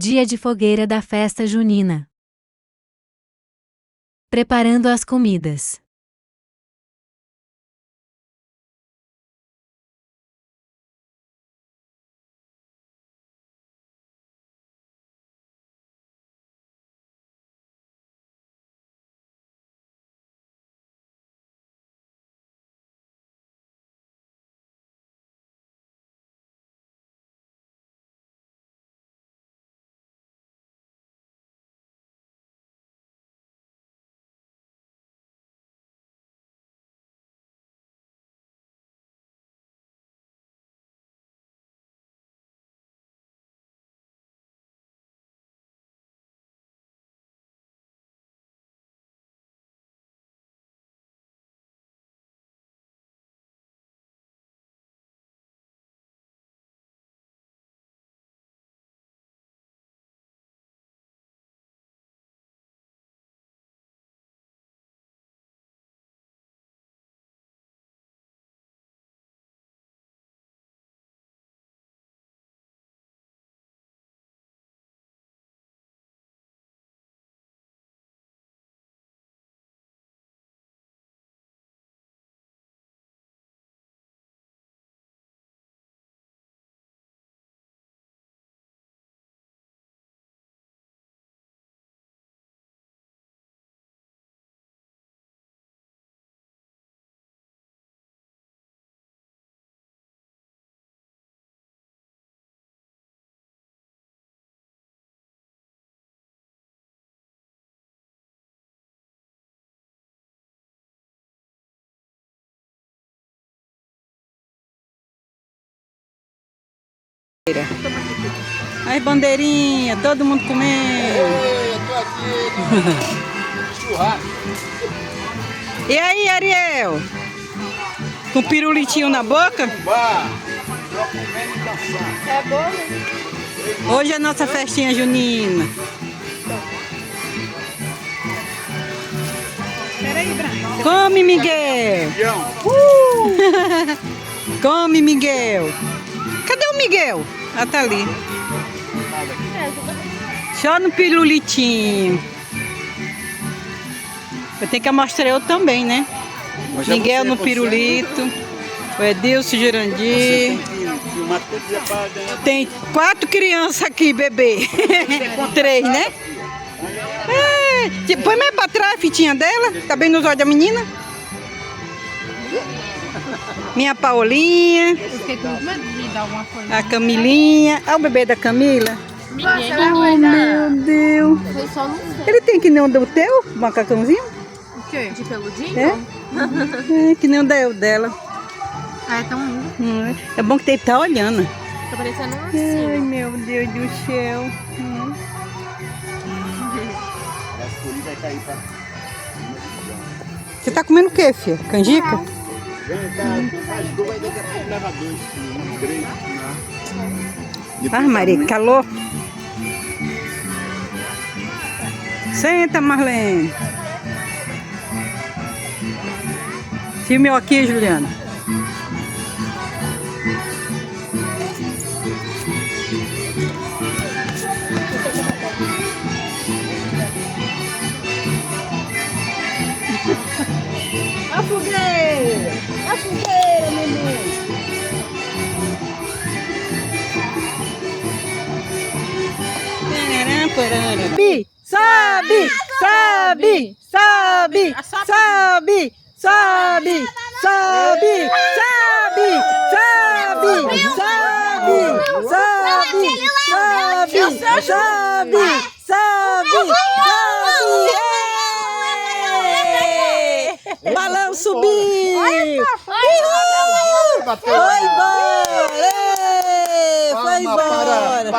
Dia de fogueira da festa junina. Preparando as comidas. As bandeirinhas, todo mundo comendo. Eu tô aqui. Churrasco. E aí, Ariel? Com pirulitinho na boca? É bom? Hoje é a nossa festinha junina. Peraí, Branco. Come, Miguel! Come, Miguel! Cadê o Miguel? Ah, tá ali. Só no pirulitinho. Eu tenho que mostrar eu também, né? Miguel no pirulito. O Edilson Jurandir. Tem 4 crianças aqui, bebê. 3, né? É, põe mais pra trás a fitinha dela. Tá bem nos olhos da menina? Minha Paulinha. Eu fiquei com medo de dar alguma coisa. A Camilinha. Olha o bebê da Camila. Oh, meu Deus. Foi só no fundo. Ele tem que nem o do teu, macacãozinho? O quê? De peludinho? É? É, que nem o dela. Ah, é tão lindo. É bom que ele tá olhando. Tá parecendo um Ai, ursinho. meu Deus do céu. Você tá comendo o quê, filha? Canjica? Ah, Maria, que calor. Senta, Marlene. Filme eu aqui, Juliana. A fogueira! A fogueira, neném! Sobe! Sobe! Sobe! Sobe! Sobe! Sobe! Sobe! Sobe! Sobe! Sobe! Sobe! Sobe! O balão subiu! Foi embora! Foi embora!